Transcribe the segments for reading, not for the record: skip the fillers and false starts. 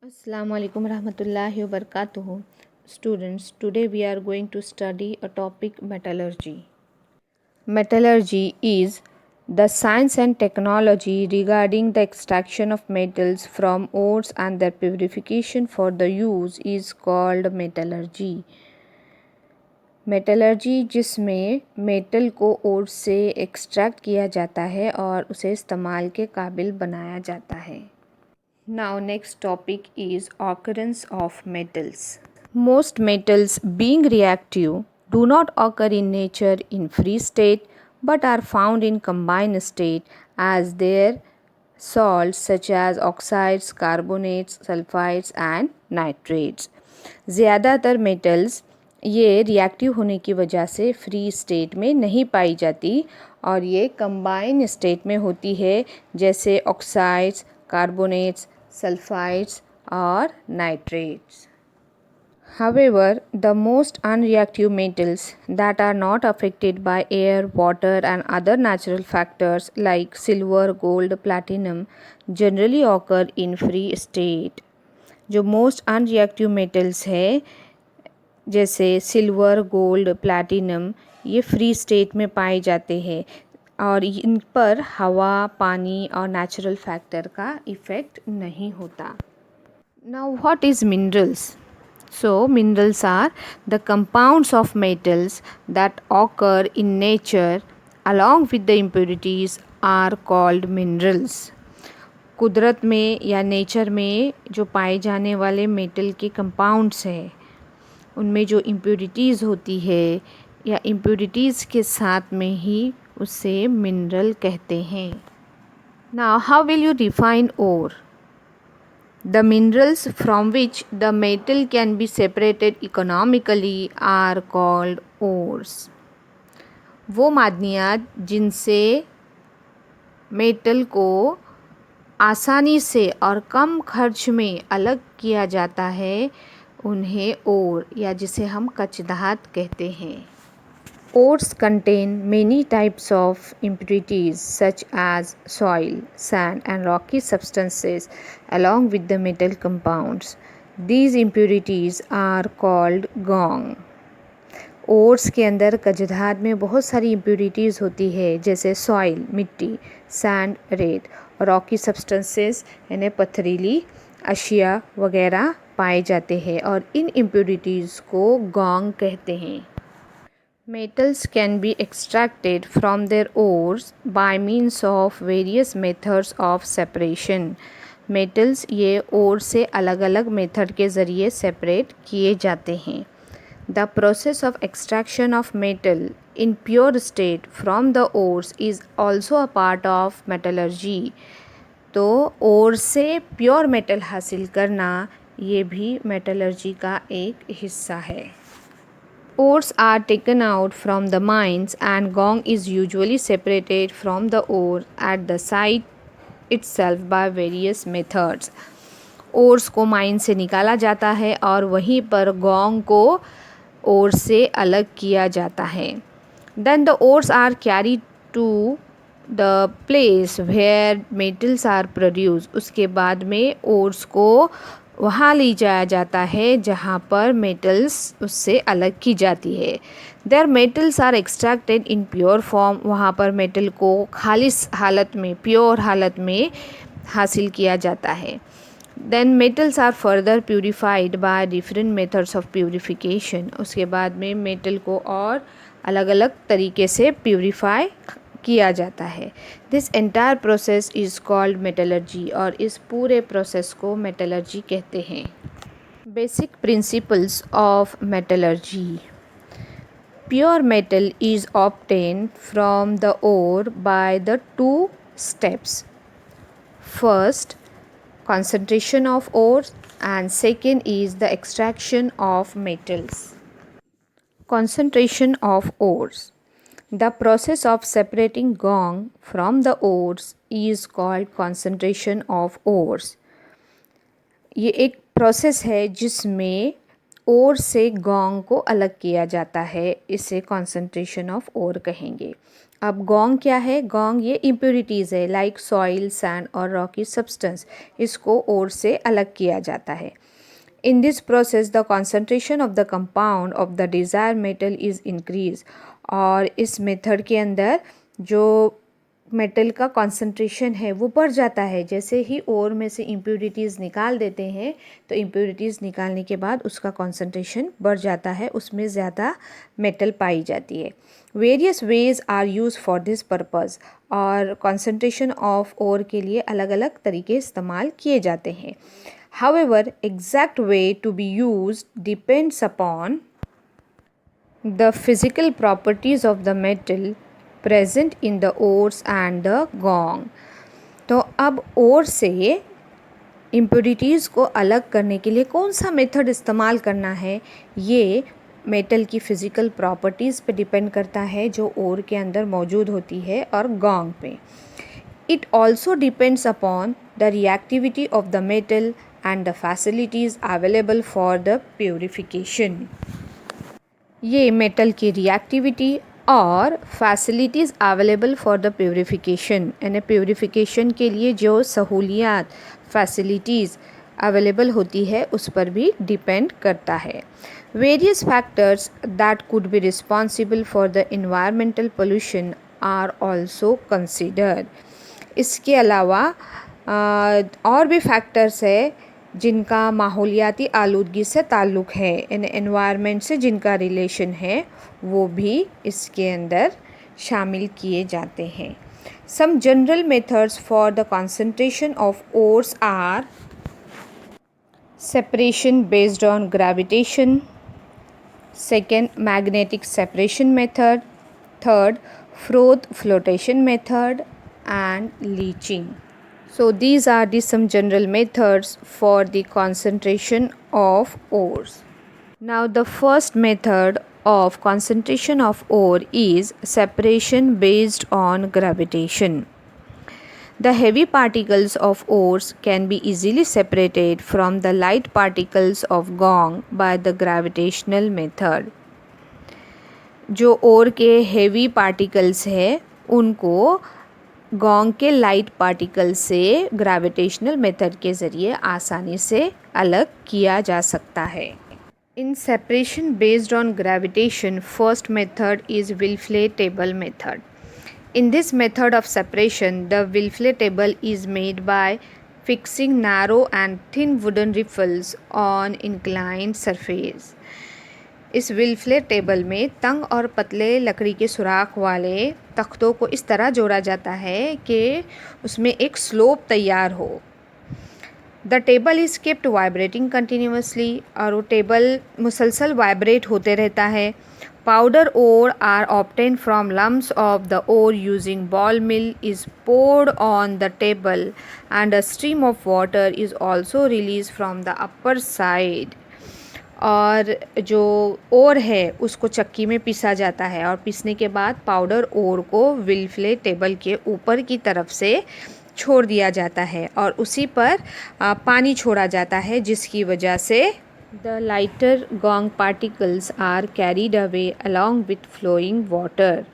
Assalamu alaikum rahmatullahi wa barakatuh. Students, today we are going to study a topic metallurgy. Metallurgy is the science and technology regarding the extraction of metals from ores and their purification for the use is called metallurgy. Metallurgy जिसमें metal को ओर से extract किया जाता है और उसे इस्तेमाल के काबिल बनाया जाता है. Now next topic is occurrence of metals. Most metals being reactive do not occur in nature in free state but are found in combined state as their salts such as oxides, carbonates, sulfides and nitrates. ज़्यादातर metals ये reactive होने की वजह से free state में नहीं पाई जाती और ये कंबाइन स्टेट में होती है, जैसे oxides, carbonates, sulfides or nitrates. However, the most unreactive metals that are not affected by air, water and other natural factors like silver, gold, platinum generally occur in free state. जो most unreactive metals है जैसे silver, gold, platinum ये free state में पाए जाते हैं और इन पर हवा, पानी और नेचुरल फैक्टर का इफ़ेक्ट नहीं होता. Now what is minerals? So minerals are the compounds of metals that occur in nature along with the impurities are called minerals. कुदरत में या नेचर में जो पाए जाने वाले मेटल के कंपाउंड्स हैं उनमें जो इम्प्योरिटीज़ होती है या इम्प्योरिटीज़ के साथ में ही उसे मिनरल कहते हैं. Now how will you define ore? The minerals from which the metal can be separated economically are called ores. वो मादनियात जिनसे मेटल को आसानी से और कम खर्च में अलग किया जाता है उन्हें ओर या जिसे हम कचदाहत कहते हैं. Ores contain many types of impurities such as soil, sand and rocky substances along with the metal compounds. These impurities are called gong. Ores के अंदर कचदाहत में बहुत सारी इम्प्योरिटीज़ होती है जैसे सॉइल मिट्टी, सैंड रेत, रॉकी सब्सटेंसेस यानी पथरीली अशिया वगैरह पाए जाते हैं और इन इम्प्योरिटीज़ को गॉन्ग कहते हैं. Metals can be extracted from their ores by means of various methods of separation. Metals ये ore से अलग अलग मेथड के ज़रिए सेपरेट किए जाते हैं. The process of extraction of metal in pure state from the ores is also a part of metallurgy. तो ore से प्योर मेटल हासिल करना ये भी मेटलर्जी का एक हिस्सा है. Ores are taken out from the mines and gong is usually separated from the ore at the site itself by various methods. Ores को माइन से निकाला जाता है और वहीं पर गॉन्ग को ओर से अलग किया जाता है. Then the ores are carried to the place where metals are produced. उसके बाद में ओर्स को वहाँ ले जाया जाता है जहाँ पर मेटल्स उससे अलग की जाती है. There metals are extracted in pure form. वहाँ पर मेटल को खालिस हालत में प्योर हालत में हासिल किया जाता है. Then metals are further purified by different methods of purification. उसके बाद में मेटल को और अलग अलग तरीके से प्यूरिफाई किया जाता है. This entire process is called metallurgy और इस पूरे प्रोसेस को मेटलर्जी कहते हैं. Basic principles of metallurgy. Pure metal is obtain from the ore by the two steps. First concentration of ores and second is the extraction of metals. Concentration of ores. The process of separating gong from the ores is called concentration of ores. ये एक process है जिसमें ओर से gong को अलग किया जाता है, इसे concentration of ore कहेंगे. अब गोंग क्या है? गोंग ये इम्प्योरिटीज़ है, लाइक सॉइल, सैंड और रॉकी सब्सटेंस। इसको ओर से अलग किया जाता है। In this process, the concentration of the compound of the desired metal is increased। और इस मेथड के अंदर जो मेटल का कॉन्सेंट्रेशन है वो बढ़ जाता है। जैसे ही ओर में से इम्प्योरिटीज़ निकाल देते हैं तो इम्प्योरिटीज़ निकालने के बाद उसका कॉन्सेंट्रेशन बढ़ जाता है, उसमें ज़्यादा मेटल पाई जाती है। Various ways are use for this purpose. और कॉन्सेंट्रेशन ऑफ ओर के लिए अलग अलग तरीके इस्तेमाल किए जाते हैं। However, exact way to be used depends upon the physical properties of the metal present in the ores and the gong। तो अब ओर से इम्प्योरिटीज़ को अलग करने के लिए कौन सा मेथड इस्तेमाल करना है, ये मेटल की फ़िज़िकल प्रॉपर्टीज़ पे डिपेंड करता है जो ओर के अंदर मौजूद होती है और गोंग पे। It also depends upon the reactivity of the metal and the facilities available for the purification। ये मेटल की रिएक्टिविटी और facilities available for the purification, यानी प्योरीफिकेशन के लिए जो सहूलियात, फैसिलिटीज़ अवेलेबल होती है उस पर भी डिपेंड करता है। Various factors that could be responsible for the environmental pollution are also considered. इसके अलावा और भी फैक्टर्स है जिनका माहौलियाती आलूदगी से ताल्लुक़ है, इन एनवायरनमेंट से जिनका रिलेशन है, वो भी इसके अंदर शामिल किए जाते हैं। Some general methods for the concentration of ores are separation based on gravitation, second magnetic separation method, third froth flotation method and leaching। So these are the some general methods for the concentration of ores। Now the first method of concentration of ore is separation based on gravitation। The heavy particles of ores can be easily separated from the light particles of gong by the gravitational method। जो ओर के heavy particles है उनको gangue के light particle से gravitational method के ज़रिए आसानी से अलग किया जा सकता है। In separation based on gravitation, first method is Wilfley table method. In this method of separation, the Wilfley table is made by fixing narrow and thin wooden riffles on inclined surface. इस Wilfley table में तंग और पतले लकड़ी के सुराख वाले तख्तों को इस तरह जोड़ा जाता है कि उसमें एक स्लोप तैयार हो। The table is kept vibrating continuously, और वो टेबल मुसलसल वाइब्रेट होते रहता है। Powder ore are obtain from lumps of the ore using ball mill is poured on the table and a stream of water is also release from the upper side. और जो ओर है उसको चक्की में पीसा जाता है और पीसने के बाद पाउडर ओर को विल्फले टेबल के ऊपर की तरफ से छोड़ दिया जाता है और उसी पर पानी छोड़ा जाता है, जिसकी वजह से the lighter gangue particles are carried away along with flowing water,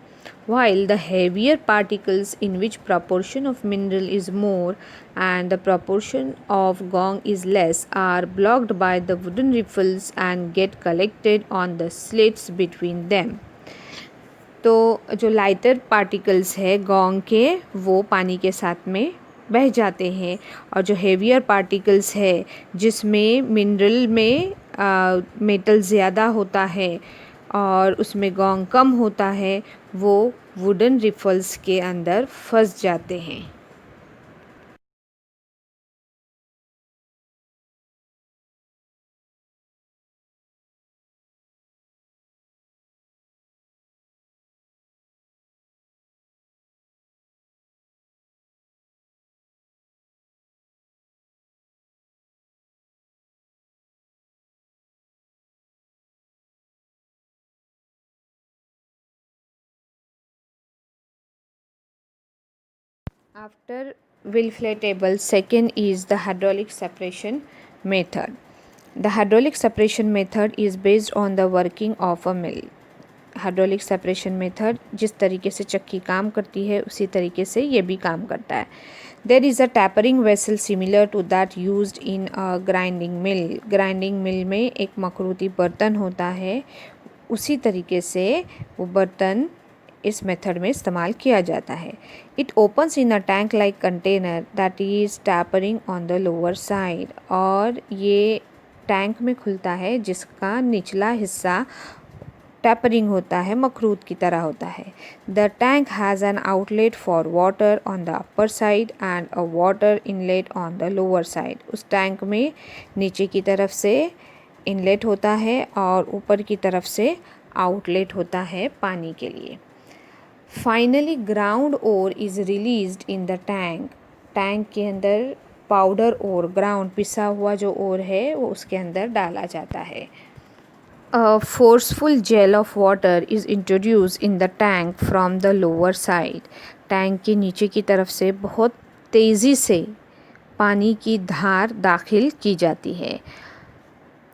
while the heavier particles, in which proportion of mineral is more and the proportion of gong is less, are blocked by the wooden riffles and get collected on the slits between them। तो जो lighter particles है gong के वो पानी के साथ में बह जाते हैं, और जो हेवियर पार्टिकल्स है जिसमें मिनरल में मेटल ज़्यादा होता है और उसमें गोंग कम होता है, वो वुडन रिफल्स के अंदर फंस जाते हैं। After Wilfley table, second is the hydraulic separation method। The hydraulic separation method is based on the working of a mill। Hydraulic separation method जिस तरीके से चक्की काम करती है उसी तरीके से ये भी काम करता है। There is a tapering vessel similar to that used in a grinding mill. Grinding mill में एक मकरूती बर्तन होता है, उसी तरीके से वो बर्तन इस मेथड में इस्तेमाल किया जाता है। It opens in a tank like container that is tapering on the lower side. और ये टैंक में खुलता है जिसका निचला हिस्सा टैपरिंग होता है, मखरूत की तरह होता है। The tank has an outlet for water on the upper side and a water inlet on the lower side. उस टैंक में नीचे की तरफ से इनलेट होता है और ऊपर की तरफ से आउटलेट होता है पानी के लिए। Finally ground ore is released in the tank. Tank के अंदर पाउडर ओर, ग्राउंड पिसा हुआ जो ओर है वो उसके अंदर डाला जाता है। A forceful gel of water is introduced in the tank from the lower side. Tank के नीचे की तरफ से बहुत तेज़ी से पानी की धार दाखिल की जाती है।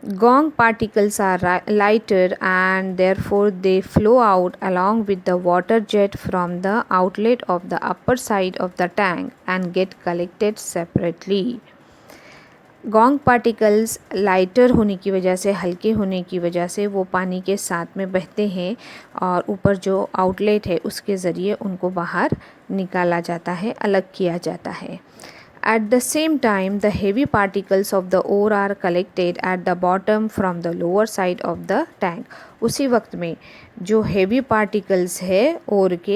Gong particles are lighter and therefore they flow out along with the water jet from the outlet of the upper side of the tank and get collected separately. Gong particles lighter होने की वजह से, हल्के होने की वजह से वो पानी के साथ में बहते हैं और ऊपर जो आउटलेट है उसके ज़रिए उनको बाहर निकाला जाता है, अलग किया जाता है। At the same time, the heavy particles of the ore are collected at the bottom from the lower side of the tank. उसी वक्त में जो heavy particles है ore के